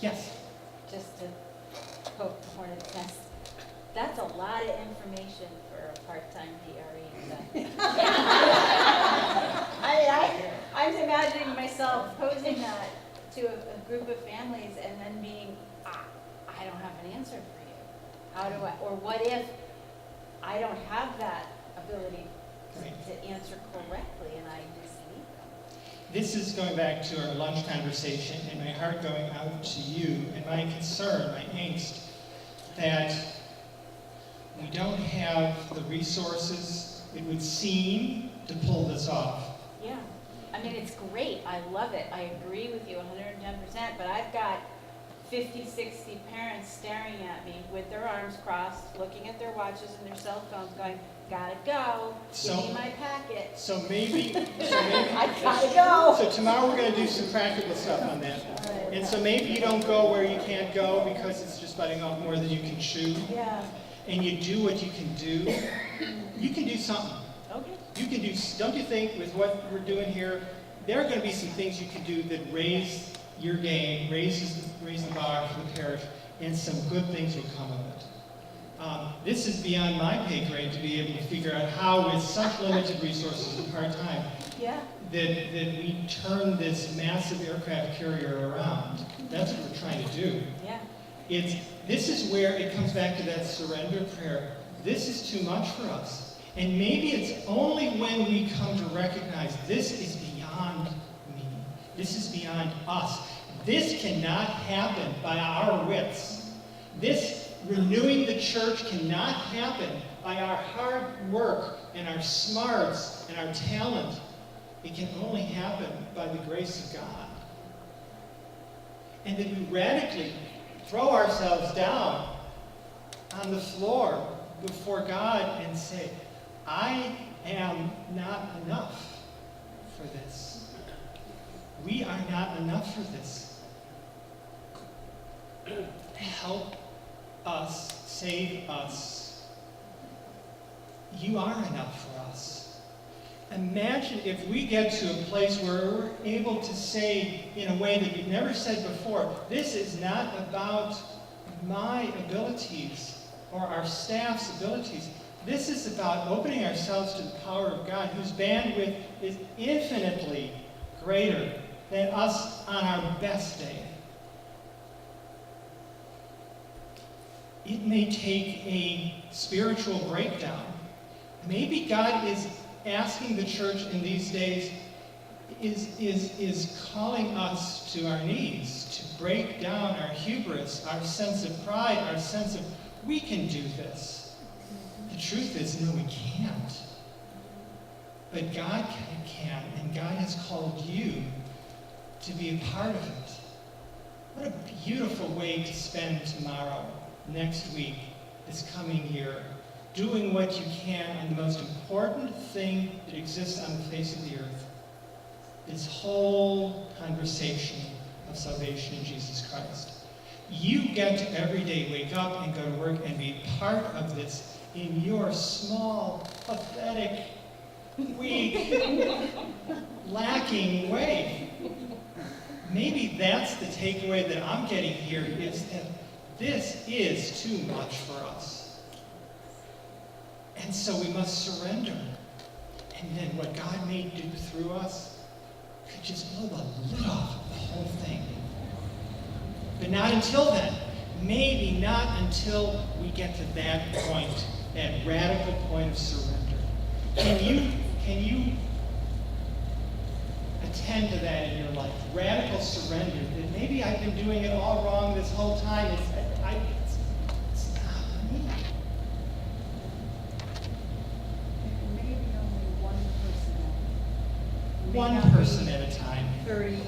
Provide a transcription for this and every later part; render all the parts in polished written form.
Yes. Just to poke the hornet's nest. That's a lot of information for a part-time DRE. I'm imagining myself posing that to a group of families and then being, I don't have an answer for you. How do I, or what if I don't have that ability to answer correctly and I mislead them? This is going back to our lunch conversation and my heart going out to you and my concern, my angst, that we don't have the resources, it would seem, to pull this off. Yeah, I mean, it's great, I love it, I agree with you 110%, but I've got 50, 60 parents staring at me with their arms crossed, looking at their watches and their cell phones going, gotta go, give me my packet. So maybe I gotta go. So tomorrow we're going to do some practical stuff on that. And so maybe you don't go where you can't go because it's just biting off more than you can chew. Yeah. And you do what you can do. You can do something. Okay. You can do, don't you think, with what we're doing here, there are going to be some things you can do that raise your game, raise the bar for the parish, and some good things will come of it. This is beyond my pay grade to be able to figure out how, with such limited resources and part-time, that we turn this massive aircraft carrier around. That's what we're trying to do. Yeah. This is where it comes back to that surrender prayer. This is too much for us. And maybe it's only when we come to recognize this is beyond me. This is beyond us. This cannot happen by our wits. This renewing the church cannot happen by our hard work and our smarts and our talent. It can only happen by the grace of God. And that we radically throw ourselves down on the floor before God and say, I am not enough for this. We are not enough for this. Help us, save us. You are enough for us. Imagine if we get to a place where we're able to say in a way that we've never said before, this is not about my abilities or our staff's abilities. This is about opening ourselves to the power of God, whose bandwidth is infinitely greater than us on our best day. It may take a spiritual breakdown. Maybe God is asking the church in these days, is calling us to our knees, to break down our hubris, our sense of pride, our sense of, we can do this. The truth is, no, we can't. But God can, and God has called you to be a part of it. What a beautiful way to spend tomorrow, next week, this coming year, doing what you can on the most important thing that exists on the face of the earth. This whole conversation of salvation in Jesus Christ. You get to every day wake up and go to work and be part of this in your small, pathetic, weak, lacking way. Maybe that's the takeaway that I'm getting here, is that this is too much for us. And so we must surrender. And then what God may do through us could just blow the lid off of the whole thing. But not until then. Maybe not until we get to that point, that radical point of surrender. Can you attend to that in your life? Radical surrender. That maybe I've been doing it all wrong this whole time. It's not me. Maybe only one person. One person at a time. 30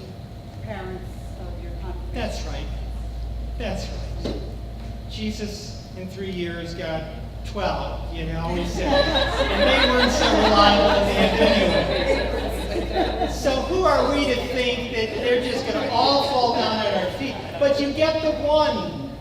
parents of your congregation. That's right. That's right. Jesus, in 3 years, got 12, he always said. And they weren't so reliable in the end anyway. So who are we to think that they're just going to all fall down at our feet? But you get the one.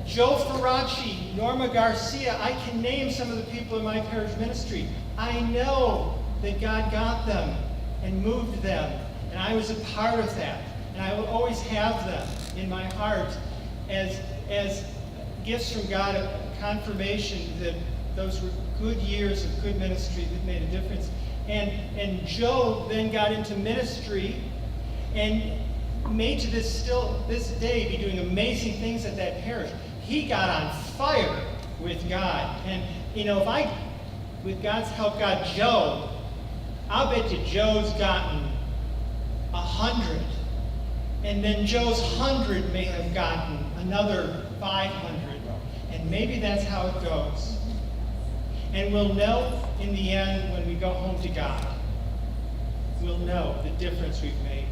Joe Ferracci, Norma Garcia, I can name some of the people in my parish ministry. I know that God got them and moved them, and I was a part of that. And I will always have them in my heart as gifts from God, a confirmation that those were good years of good ministry that made a difference. And Joe then got into ministry and may to this day be doing amazing things at that parish. He got on fire with God. And if I, with God's help, got Joe, I'll bet you Joe's gotten 100. And then Joe's 100 may have gotten another 500. And maybe that's how it goes. And we'll know in the end when we go home to God. We'll know the difference we've made.